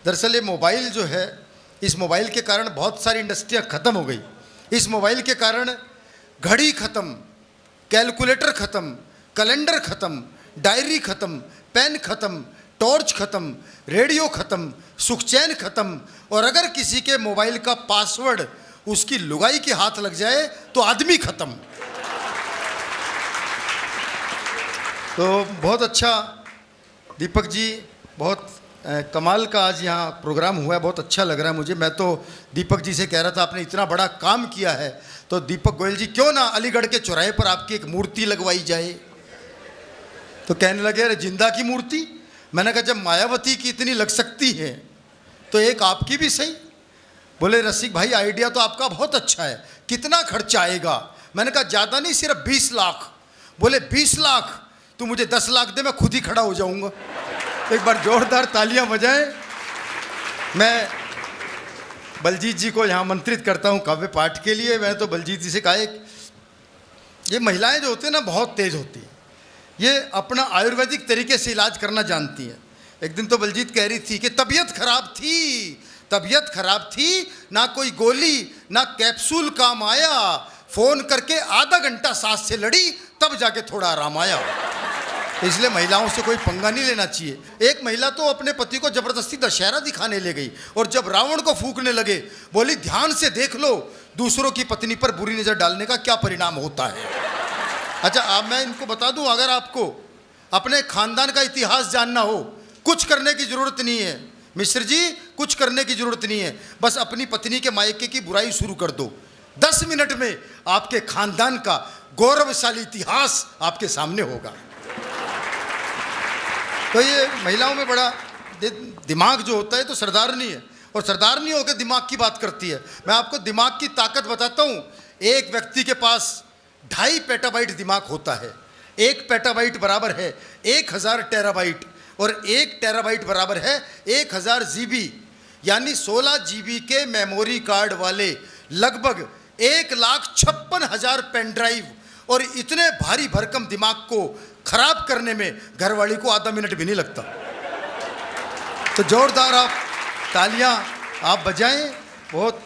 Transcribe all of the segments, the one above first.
दरअसल ये मोबाइल जो है, इस मोबाइल के कारण बहुत सारी इंडस्ट्रियाँ ख़त्म हो गई। इस मोबाइल के कारण घड़ी ख़त्म, कैलकुलेटर ख़त्म, कैलेंडर ख़त्म, डायरी ख़त्म, पेन ख़त्म, टॉर्च ख़त्म, रेडियो ख़त्म, सुखचैन ख़त्म, और अगर किसी के मोबाइल का पासवर्ड उसकी लुगाई के हाथ लग जाए तो आदमी ख़त्म। तो बहुत अच्छा दीपक जी, बहुत कमाल का आज यहाँ प्रोग्राम हुआ है, बहुत अच्छा लग रहा है मुझे। मैं तो दीपक जी से कह रहा था आपने इतना बड़ा काम किया है तो दीपक गोयल जी क्यों ना अलीगढ़ के चौराहे पर आपकी एक मूर्ति लगवाई जाए। तो कहने लगे अरे जिंदा की मूर्ति। मैंने कहा जब मायावती की इतनी लग सकती है तो एक आपकी भी सही। बोले रसिक भाई आइडिया तो आपका बहुत अच्छा है, कितना खर्चा आएगा। मैंने कहा ज़्यादा नहीं, सिर्फ 20 लाख। बोले 20 लाख, तू मुझे 10 लाख दे, मैं खुद ही खड़ा हो जाऊंगा। एक बार जोरदार तालियां बजाएं। मैं बलजीत जी को यहाँ आमंत्रित करता हूँ काव्य पाठ के लिए। मैं तो बलजीत जी से कहा ये महिलाएं जो होती हैं ना बहुत तेज होती हैं, ये अपना आयुर्वेदिक तरीके से इलाज करना जानती हैं। एक दिन तो बलजीत कह रही थी कि तबीयत खराब थी, ना कोई गोली ना कैप्सूल काम आया, फ़ोन करके आधा घंटा सास से लड़ी तब जाके थोड़ा आराम आया। इसलिए महिलाओं से कोई पंगा नहीं लेना चाहिए। एक महिला तो अपने पति को जबरदस्ती दशहरा दिखाने ले गई और जब रावण को फूंकने लगे बोली ध्यान से देख लो दूसरों की पत्नी पर बुरी नज़र डालने का क्या परिणाम होता है। अच्छा, अब मैं इनको बता दूं, अगर आपको अपने खानदान का इतिहास जानना हो, कुछ करने की ज़रूरत नहीं है मिश्र जी, कुछ करने की ज़रूरत नहीं है। बस अपनी पत्नी के मायके की बुराई शुरू कर दो, 10 मिनट में आपके खानदान का गौरवशाली इतिहास आपके सामने होगा। तो ये महिलाओं में बड़ा दिमाग जो होता है तो सरदारनी है, और सरदारनी होकर दिमाग की बात करती है। मैं आपको दिमाग की ताकत बताता हूँ। एक व्यक्ति के पास 2.5 पेटाबाइट दिमाग होता है। 1 पेटाबाइट बराबर है 1000 टेराबाइट, और 1 टेराबाइट बराबर है 1000 जीबी, यानी 16 जीबी के मेमोरी कार्ड वाले लगभग 1,56,000 पेन ड्राइव। और इतने भारी भरकम दिमाग को खराब करने में घरवाली को आधा मिनट भी नहीं लगता। तो जोरदार आप तालियां आप बजाएं। बहुत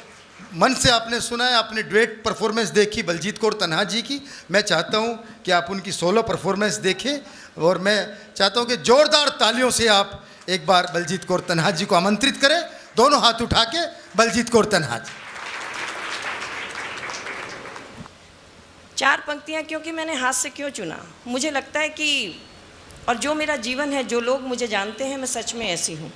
मन से आपने सुना है, आपने डुएट परफॉर्मेंस देखी बलजीत कौर तन्हा जी की। मैं चाहता हूं कि आप उनकी सोलो परफॉर्मेंस देखें, और मैं चाहता हूं कि जोरदार तालियों से आप एक बार बलजीत कौर तन्हा जी को आमंत्रित करें। दोनों हाथ उठा के बलजीत कौर तन्हा जी। 4 पंक्तियाँ क्योंकि मैंने हाथ से क्यों चुना, मुझे लगता है कि, और जो मेरा जीवन है, जो लोग मुझे जानते हैं, मैं सच में ऐसी हूँ।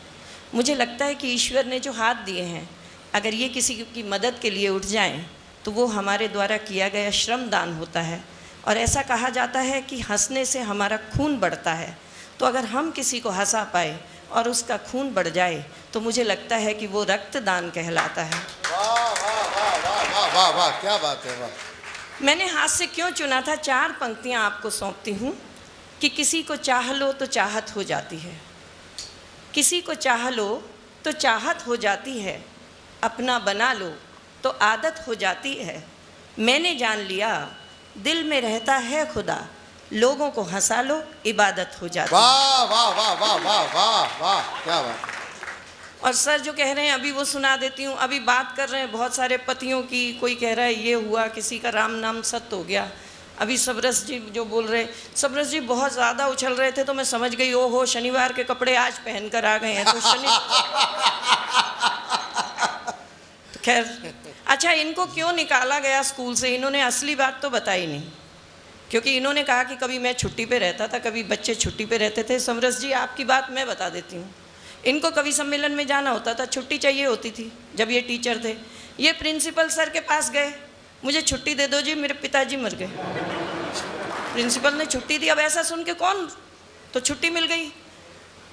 मुझे लगता है कि ईश्वर ने जो हाथ दिए हैं, अगर ये किसी की मदद के लिए उठ जाएं तो वो हमारे द्वारा किया गया श्रम दान होता है। और ऐसा कहा जाता है कि हंसने से हमारा खून बढ़ता है। तो अगर हम किसी को हंसा पाए और उसका खून बढ़ जाए तो मुझे लगता है कि वो रक्तदान कहलाता है। वाह वाह वाह वाह वाह वाह वाह, क्या बात है, वाह। मैंने हाथ से क्यों चुना था, 4 पंक्तियाँ आपको सौंपती हूँ कि किसी को चाह लो तो चाहत हो जाती है, किसी को चाह लो तो चाहत हो जाती है, अपना बना लो तो आदत हो जाती है। मैंने जान लिया दिल में रहता है खुदा, लोगों को हंसा लो इबादत हो जाती है। वाह वाह वाह वाह वाह वाह वाह, क्या बात। और सर जो कह रहे हैं अभी वो सुना देती हूँ। अभी बात कर रहे हैं बहुत सारे पतियों की, कोई कह रहा है ये हुआ, किसी का राम नाम सत्य हो गया। अभी सबरस जी जो बोल रहे, सबरस जी बहुत ज़्यादा उछल रहे थे तो मैं समझ गई ओ हो शनिवार के कपड़े आज पहन कर आ गए हैं। तो खैर, अच्छा इनको क्यों निकाला गया स्कूल से, इन्होंने असली बात तो बताई नहीं। क्योंकि इन्होंने कहा कि कभी मैं छुट्टी पे रहता था, कभी बच्चे छुट्टी पे रहते थे। समरस जी आपकी बात मैं बता देती हूँ। इनको कवि सम्मेलन में जाना होता था, छुट्टी चाहिए होती थी जब ये टीचर थे। ये प्रिंसिपल सर के पास गए, मुझे छुट्टी दे दो जी, मेरे पिताजी मर गए। प्रिंसिपल ने छुट्टी दी। अब ऐसा सुन के कौन, तो छुट्टी मिल गई।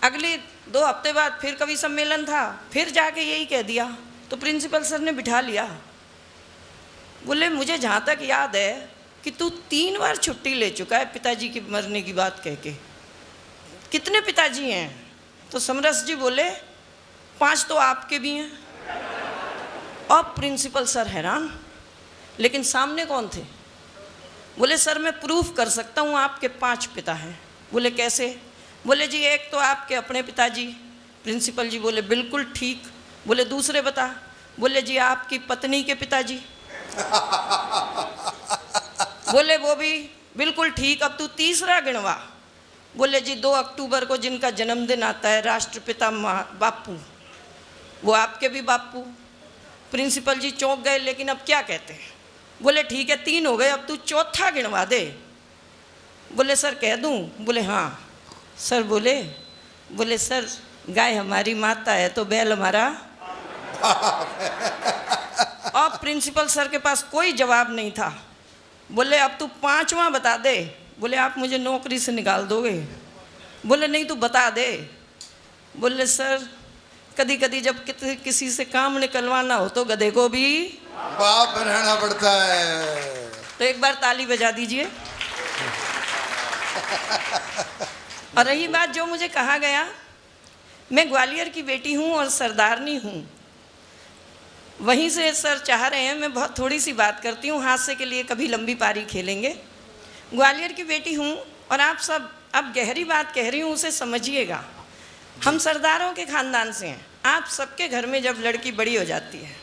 अगली 2 हफ्ते बाद फिर कवि सम्मेलन था, फिर जाके यही कह दिया। तो प्रिंसिपल सर ने बिठा लिया, बोले मुझे जहाँ तक याद है कि तू 3 बार छुट्टी ले चुका है पिताजी की मरने की बात कह के। कितने पिताजी हैं? तो समरस जी बोले 5 तो आपके भी हैं। अब प्रिंसिपल सर हैरान, लेकिन सामने कौन थे? बोले सर मैं प्रूफ कर सकता हूँ आपके 5 पिता हैं। बोले कैसे? बोले जी एक तो आपके अपने पिताजी, प्रिंसिपल जी बोले बिल्कुल ठीक। बोले दूसरे बता। बोले जी आपकी पत्नी के पिताजी। बोले वो भी बिल्कुल ठीक। अब तू तीसरा गिनवा। बोले जी 2 अक्टूबर को जिनका जन्मदिन आता है राष्ट्रपिता बापू, वो आपके भी बापू। प्रिंसिपल जी चौंक गए, लेकिन अब क्या कहते हैं। बोले ठीक है 3 हो गए, अब तू चौथा गिनवा दे। बोले सर कह दूं। बोले हाँ। सर बोले सर गाय हमारी माता है तो बैल हमारा। अब प्रिंसिपल सर के पास कोई जवाब नहीं था। बोले अब तू 5वां बता दे। बोले आप मुझे नौकरी से निकाल दोगे। बोले नहीं तू बता दे। बोले सर कभी कभी जब किसी से काम निकलवाना हो तो गधे को भी बाप बनाना पड़ता है। तो एक बार ताली बजा दीजिए। और रही बात जो मुझे कहा गया, मैं ग्वालियर की बेटी हूँ और सरदारनी हूँ। वहीं से सर चाह रहे हैं मैं बहुत थोड़ी सी बात करती हूँ, हादसे के लिए कभी लंबी पारी खेलेंगे। ग्वालियर की बेटी हूँ और आप सब अब गहरी बात कह रही हूँ उसे समझिएगा। हम सरदारों के ख़ानदान से हैं। आप सबके घर में जब लड़की बड़ी हो जाती है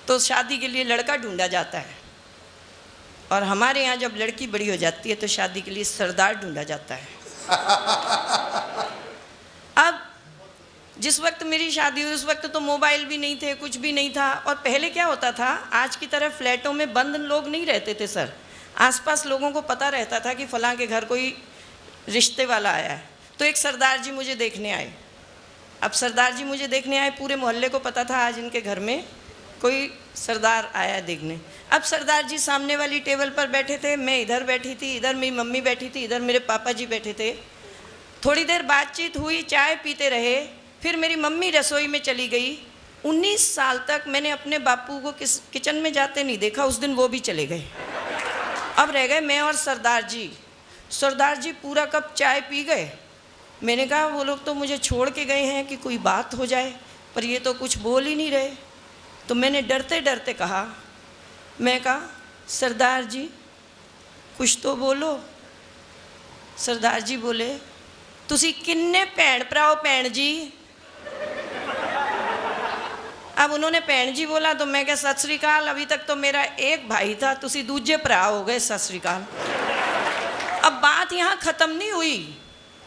तो शादी के लिए लड़का ढूंढा जाता है, और हमारे यहाँ जब लड़की बड़ी हो जाती है तो शादी के लिए सरदार ढूंढा जाता है। अब जिस वक्त मेरी शादी हुई उस वक्त तो मोबाइल भी नहीं थे, कुछ भी नहीं था। और पहले क्या होता था, आज की तरह फ्लैटों में बंद लोग नहीं रहते थे सर। आसपास लोगों को पता रहता था कि फलां के घर कोई रिश्ते वाला आया है, तो एक सरदार जी मुझे देखने आए। अब सरदार जी मुझे देखने आए, पूरे मोहल्ले को पता था आज इनके घर में कोई सरदार आया देखने। अब सरदार जी सामने वाली टेबल पर बैठे थे, मैं इधर बैठी थी, इधर मेरी मम्मी बैठी थी, इधर मेरे पापा जी बैठे थे। थोड़ी देर बातचीत हुई, चाय पीते रहे, फिर मेरी मम्मी रसोई में चली गई। 19 साल तक मैंने अपने बापू को किचन में जाते नहीं देखा। उस दिन वो भी चले गए। अब रह गए मैं और सरदार जी। सरदार जी पूरा कप चाय पी गए। मैंने कहा वो लोग तो मुझे छोड़ के गए हैं कि कोई बात हो जाए, पर ये तो कुछ बोल ही नहीं रहे। तो मैंने डरते डरते कहा, मैं कहा सरदार जी कुछ तो बोलो। सरदार जी बोले तुसी किन्ने भैन भराओ भैन जी। अब उन्होंने भैन जी बोला तो मैं कहा सत श्री अकाल, अभी तक तो मेरा एक भाई था, तुसी दूजे भरा हो गए, सत श्री अकाल। अब बात यहाँ ख़त्म नहीं हुई।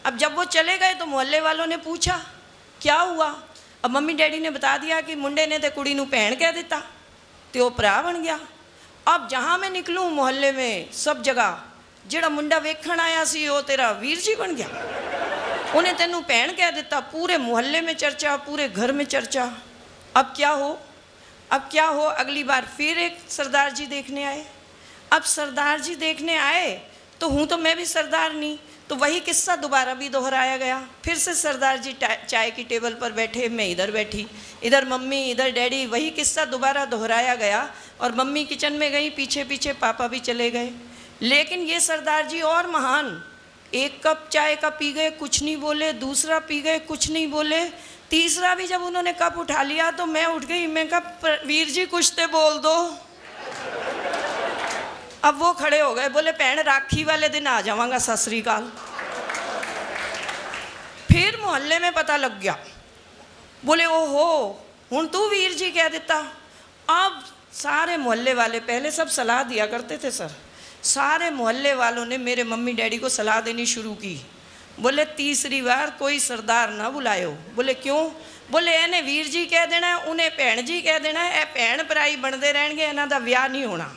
अब जब वो चले गए तो मोहल्ले वालों ने पूछा क्या हुआ। अब मम्मी डैडी ने बता दिया कि मुंडे ने तो कुड़ी नूं भैन कह दिता तो वो भरा बन गया। अब जहाँ मैं निकलूँ मोहल्ले में सब जगह ਜਿਹੜਾ मुंडा वेखण आया सी वो तेरा वीर जी बन गया, उन्हें तेनू भैन कह दिता। पूरे मोहल्ले में चर्चा, पूरे घर में चर्चा। अब क्या हो, अब क्या हो। अगली बार फिर एक सरदार जी देखने आए। अब सरदार जी देखने आए तो हूँ तो मैं भी सरदार नहीं, तो वही किस्सा दोबारा भी दोहराया गया। फिर से सरदार जी चाय की टेबल पर बैठे, मैं इधर बैठी, इधर मम्मी इधर डैडी, वही किस्सा दोबारा दोहराया गया। और मम्मी किचन में गई, पीछे पीछे पापा भी चले गए। लेकिन ये सरदार जी और महान, एक कप चाय का पी गए, कुछ नहीं बोले, दूसरा पी गए, कुछ नहीं बोले, तीसरा भी जब उन्होंने कप उठा लिया तो मैं उठ गई। मैं कहा वीर जी कुछ तो बोल दो। अब वो खड़े हो गए, बोले भैन राखी वाले दिन आ जावांगा, सत श्री अकाल। फिर मोहल्ले में पता लग गया। बोले ओहो हुण तू वीर जी कह दिता। अब सारे मोहल्ले वाले, पहले सब सलाह दिया करते थे सर, सारे मोहल्ले वालों ने मेरे मम्मी डैडी को सलाह देनी शुरू की। बोले तीसरी बार कोई सरदार ना बुलायो। बोले क्यों। बोले इन्हें वीर जी कह देना, उन्हें भैन जी कह देना, ये भैन भराई बनते रहेंगे, इन्हों का ब्याह नहीं होना,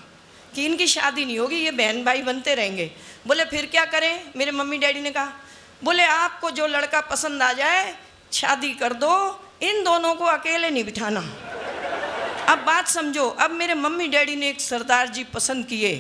कि इनकी शादी नहीं होगी, ये बहन भाई बनते रहेंगे। बोले फिर क्या करें। मेरे मम्मी डैडी ने कहा, बोले आपको जो लड़का पसंद आ जाए शादी कर दो, इन दोनों को अकेले नहीं बिठाना। अब बात समझो। अब मेरे मम्मी डैडी ने एक सरदार जी पसंद किए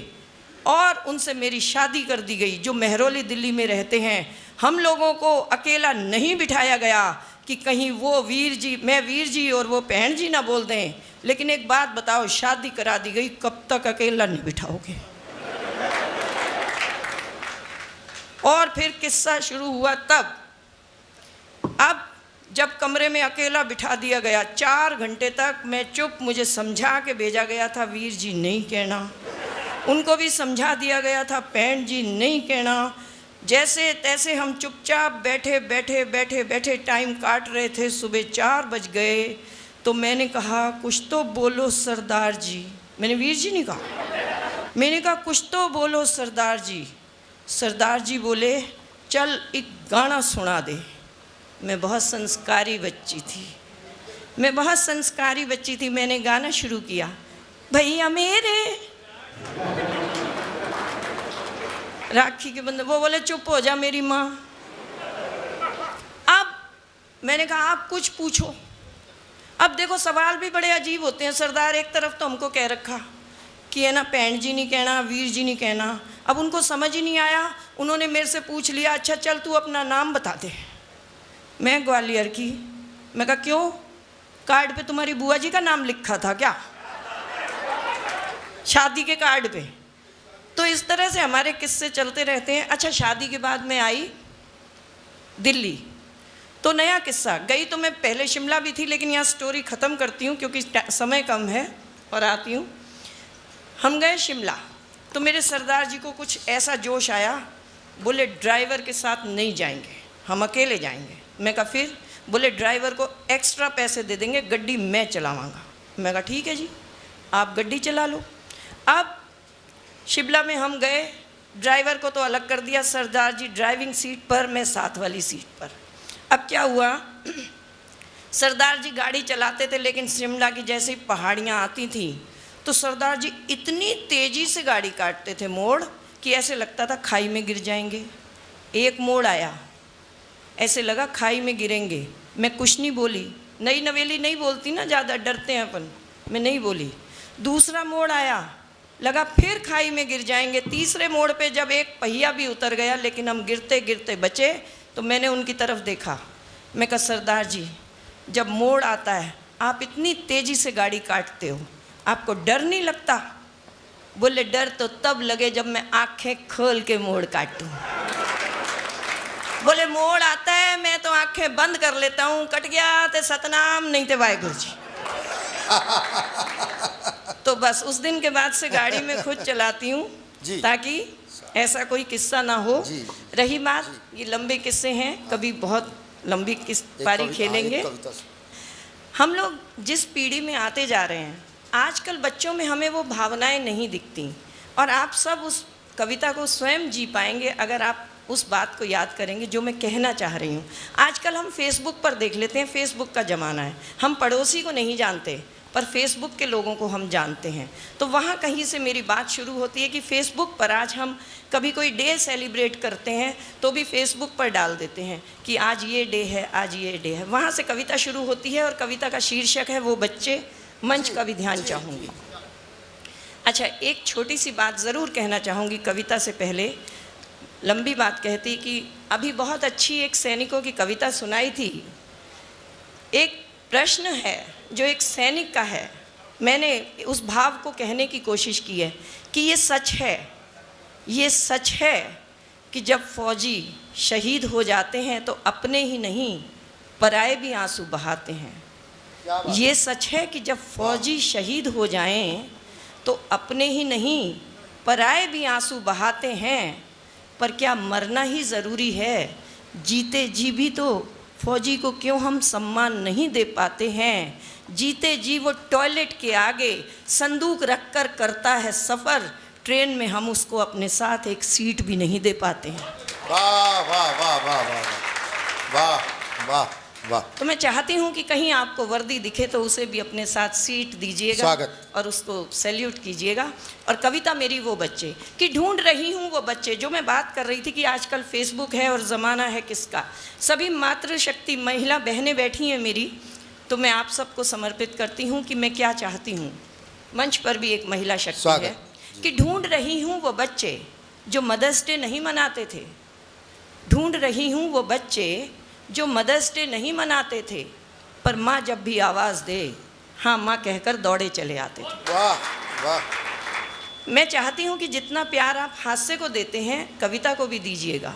और उनसे मेरी शादी कर दी गई, जो मेहरौली दिल्ली में रहते हैं। हम लोगों को अकेला नहीं बिठाया गया कि कहीं वो वीर जी, मैं वीर जी और वो बहन जी ना बोल दें। लेकिन एक बात बताओ, शादी करा दी गई, कब तक अकेला नहीं बिठाओगे। और फिर किस्सा शुरू हुआ तब। अब जब कमरे में अकेला बिठा दिया गया, 4 घंटे तक मैं चुप, मुझे समझा के भेजा गया था वीर जी नहीं कहना, उनको भी समझा दिया गया था बहन जी नहीं कहना। जैसे तैसे हम चुपचाप बैठे बैठे बैठे बैठे टाइम काट रहे थे। सुबह 4 बज गए तो मैंने कहा कुछ तो बोलो सरदार जी। मैंने वीर जी नहीं कहा, मैंने कहा कुछ तो बोलो सरदार जी। सरदार जी बोले चल एक गाना सुना दे। मैं बहुत संस्कारी बच्ची थी, मैं बहुत संस्कारी बच्ची थी। मैंने गाना शुरू किया, भैया मेरे राखी के बंधन। वो बोले चुप हो जा मेरी माँ। अब मैंने कहा आप कुछ पूछो। अब देखो सवाल भी बड़े अजीब होते हैं। सरदार एक तरफ तो हमको कह रखा कि है ना भैन जी नहीं कहना, वीर जी नहीं कहना। अब उनको समझ ही नहीं आया, उन्होंने मेरे से पूछ लिया अच्छा चल तू अपना नाम बता दे। मैं ग्वालियर की। मैं कहा क्यों, कार्ड पे तुम्हारी बुआ जी का नाम लिखा था क्या, शादी के कार्ड पे? तो इस तरह से हमारे किस्से चलते रहते हैं। अच्छा शादी के बाद मैं आई दिल्ली, तो नया किस्सा। गई तो मैं पहले शिमला भी थी, लेकिन यहाँ स्टोरी ख़त्म करती हूँ क्योंकि समय कम है और आती हूँ। हम गए शिमला तो मेरे सरदार जी को कुछ ऐसा जोश आया, बोले ड्राइवर के साथ नहीं जाएंगे, हम अकेले जाएंगे। मैं कहा फिर? बोले ड्राइवर को एक्स्ट्रा पैसे दे देंगे, गड्डी मैं चलावांगा। मैं कहा ठीक है जी, आप गड्डी चला लो। अब शिमला में हम गए, ड्राइवर को तो अलग कर दिया, सरदार जी ड्राइविंग सीट पर, मैं साथ वाली सीट पर। अब क्या हुआ, सरदार जी गाड़ी चलाते थे, लेकिन शिमला की जैसे ही पहाड़ियाँ आती थी तो सरदार जी इतनी तेज़ी से गाड़ी काटते थे मोड़ कि ऐसे लगता था खाई में गिर जाएंगे। एक मोड़ आया, ऐसे लगा खाई में गिरेंगे। मैं कुछ नहीं बोली, नई नवेली नहीं बोलती ना, ज़्यादा डरते हैं अपन, मैं नहीं बोली। दूसरा मोड़ आया, लगा फिर खाई में गिर जाएंगे। तीसरे मोड़ पे जब एक पहिया भी उतर गया, लेकिन हम गिरते गिरते बचे, तो मैंने उनकी तरफ देखा। मैं कहा सरदार जी जब मोड़ आता है आप इतनी तेज़ी से गाड़ी काटते हो, आपको डर नहीं लगता? बोले डर तो तब लगे जब मैं आंखें खोल के मोड़ काटूं। बोले मोड़ आता है मैं तो आंखें बंद कर लेता हूँ, कट गया तो सतनाम, नहीं तो वाहेगुरु जी। तो बस उस दिन के बाद से गाड़ी में खुद चलाती हूँ ताकि ऐसा कोई किस्सा ना हो। रही बात, ये लंबे किस्से हैं, कभी बहुत लंबी पारी खेलेंगे। हम लोग जिस पीढ़ी में आते जा रहे हैं, आजकल बच्चों में हमें वो भावनाएं नहीं दिखती, और आप सब उस कविता को स्वयं जी पाएंगे अगर आप उस बात को याद करेंगे जो मैं कहना चाह रही हूँ। आजकल हम फेसबुक पर देख लेते हैं, फेसबुक का ज़माना है, हम पड़ोसी को नहीं जानते पर फेसबुक के लोगों को हम जानते हैं। तो वहाँ कहीं से मेरी बात शुरू होती है कि फेसबुक पर आज हम कभी कोई डे सेलिब्रेट करते हैं तो भी फेसबुक पर डाल देते हैं कि आज ये डे है, आज ये डे है। वहाँ से कविता शुरू होती है और कविता का शीर्षक है वो बच्चे। मंच का भी ध्यान चाहूँगी। अच्छा एक छोटी सी बात ज़रूर कहना चाहूँगी कविता से पहले, लंबी बात कहती कि अभी बहुत अच्छी एक सैनिकों की कविता सुनाई थी। एक प्रश्न है जो एक सैनिक का है, मैंने उस भाव को कहने की कोशिश की है कि ये सच है, ये सच है कि जब फौजी शहीद हो जाते हैं तो अपने ही नहीं पराए भी आंसू बहाते हैं। ये सच है कि जब फौजी शहीद हो जाएं तो अपने ही नहीं पराए भी आंसू बहाते हैं। पर क्या मरना ही ज़रूरी है? जीते जी भी तो फौजी को क्यों हम सम्मान नहीं दे पाते हैं? जीते जी वो टॉयलेट के आगे संदूक रख कर करता है सफ़र, ट्रेन में हम उसको अपने साथ एक सीट भी नहीं दे पाते हैं। वाह वाह वाह वाह वाह वाह वाह वाह। तो मैं चाहती हूँ कि कहीं आपको वर्दी दिखे तो उसे भी अपने साथ सीट दीजिएगा, स्वागत, और उसको सैल्यूट कीजिएगा। और कविता मेरी वो बच्चे कि ढूंढ रही हूँ वो बच्चे, जो मैं बात कर रही थी कि आजकल फेसबुक है और ज़माना है किसका। सभी मातृशक्ति महिला बहनें बैठी हैं मेरी, तो मैं आप सबको समर्पित करती हूँ कि मैं क्या चाहती हूँ। मंच पर भी एक महिला शक्ति है कि ढूंढ रही हूँ वो बच्चे जो मदर्स डे नहीं मनाते थे। ढूंढ रही हूँ वो बच्चे जो मदर्स डे नहीं मनाते थे, पर माँ जब भी आवाज़ दे हाँ माँ कहकर दौड़े चले आते थे। वाह वाह। मैं चाहती हूँ कि जितना प्यार आप हास्य को देते हैं कविता को भी दीजिएगा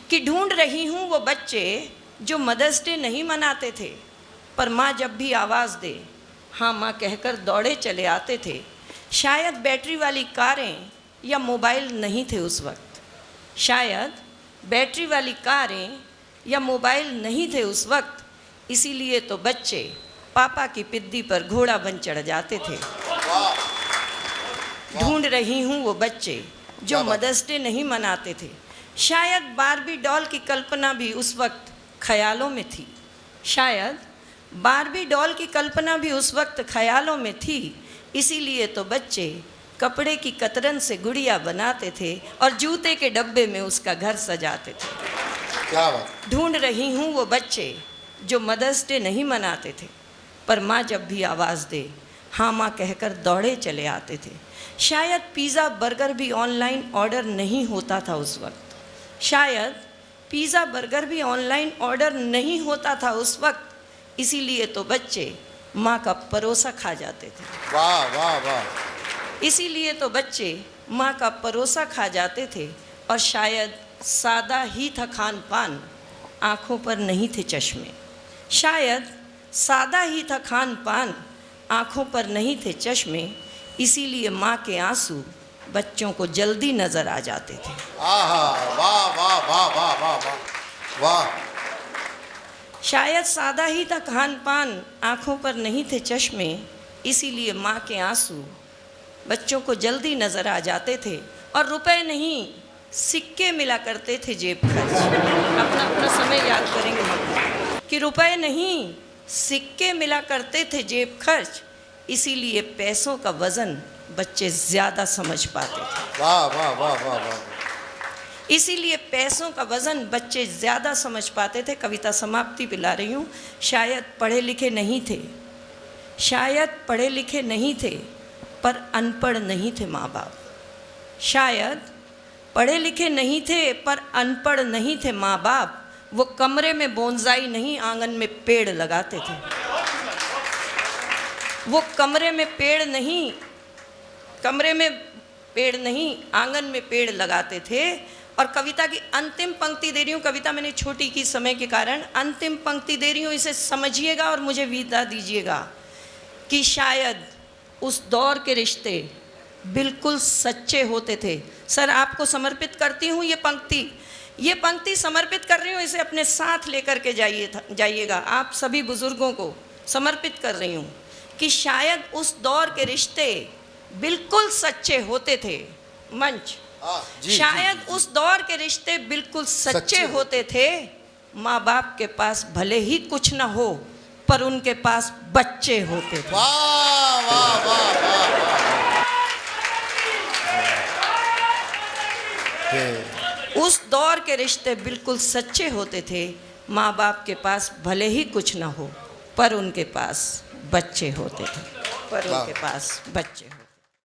कि ढूंढ रही हूँ वो बच्चे जो मदर्स डे नहीं मनाते थे, पर माँ जब भी आवाज़ दे हाँ माँ कहकर दौड़े चले आते थे। शायद बैटरी वाली कारें या मोबाइल नहीं थे उस वक्त, शायद बैटरी वाली कारें या मोबाइल नहीं थे उस वक्त, इसीलिए तो बच्चे पापा की पिद्दी पर घोड़ा बन चढ़ जाते थे। ढूंढ रही हूँ वो बच्चे जो मदर्स डे नहीं मनाते थे। शायद बारबी डॉल की कल्पना भी उस वक्त ख्यालों में थी। शायद बारबी डॉल की कल्पना भी उस वक्त ख्यालों में थी, इसीलिए तो बच्चे कपड़े की कतरन से गुड़िया बनाते थे और जूते के डब्बे में उसका घर सजाते थे। क्या बात। ढूंढ रही हूँ वो बच्चे जो मदर्स डे नहीं मनाते थे, पर माँ जब भी आवाज़ दे हाँ माँ कहकर दौड़े चले आते थे। शायद पिज़्ज़ा बर्गर भी ऑनलाइन ऑर्डर नहीं होता था उस वक्त। शायद पिज़्ज़ा बर्गर भी ऑनलाइन ऑर्डर नहीं होता था उस वक्त, इसीलिए तो बच्चे माँ का परोसा खा जाते थे। वाह वाह वाह। इसीलिए तो बच्चे माँ का परोसा खा जाते थे। और शायद सादा ही था खान पान, आँखों पर नहीं थे चश्मे। शायद सादा ही था खान पान, आँखों पर नहीं थे चश्मे, इसीलिए माँ के आंसू बच्चों को जल्दी नज़र आ जाते थे। आहा, वाह वाह वाह वाह वाह वाह वाह। शायद सादा ही था खान पान, आँखों पर नहीं थे चश्मे, इसीलिए माँ के आंसू बच्चों को जल्दी नज़र आ जाते थे। और रुपए नहीं सिक्के मिला करते थे जेब खर्च। अपना अपना समय याद करेंगे हम कि रुपए नहीं सिक्के मिला करते थे जेब खर्च, इसीलिए पैसों का वज़न बच्चे ज़्यादा समझ पाते थे। वाह वाह वाह वाह वाह। इसीलिए पैसों का वज़न बच्चे ज़्यादा समझ पाते थे। कविता समाप्ति पे ला रही हूँ। शायद पढ़े लिखे नहीं थे, शायद पढ़े लिखे नहीं थे, पर अनपढ़ नहीं थे माँ बाप। शायद पढ़े लिखे नहीं थे, पर अनपढ़ नहीं थे माँ बाप। वो कमरे में बोनसाई नहीं, आंगन में पेड़ लगाते थे। वो कमरे में पेड़ नहीं, कमरे में पेड़ नहीं, आंगन में पेड़ लगाते थे। और कविता की अंतिम पंक्ति दे रही हूँ। कविता मैंने छोटी की समय के कारण, अंतिम पंक्ति दे रही हूँ, इसे समझिएगा और मुझे विदा दीजिएगा कि शायद उस दौर के रिश्ते बिल्कुल सच्चे होते थे। सर आपको समर्पित करती हूँ ये पंक्ति समर्पित कर रही हूँ, इसे अपने साथ लेकर के जाइएगा। आप सभी बुज़ुर्गों को समर्पित कर रही हूँ कि शायद उस दौर के रिश्ते बिल्कुल सच्चे होते थे। मंच, शायद उस दौर के रिश्ते बिल्कुल सच्चे होते थे। माँ बाप के पास भले ही कुछ ना हो, पर उनके पास बच्चे होते थे। वाह वाह वाह वाह। उस दौर के रिश्ते बिल्कुल सच्चे होते थे। माँ बाप के पास भले ही कुछ ना हो, पर उनके पास बच्चे होते थे।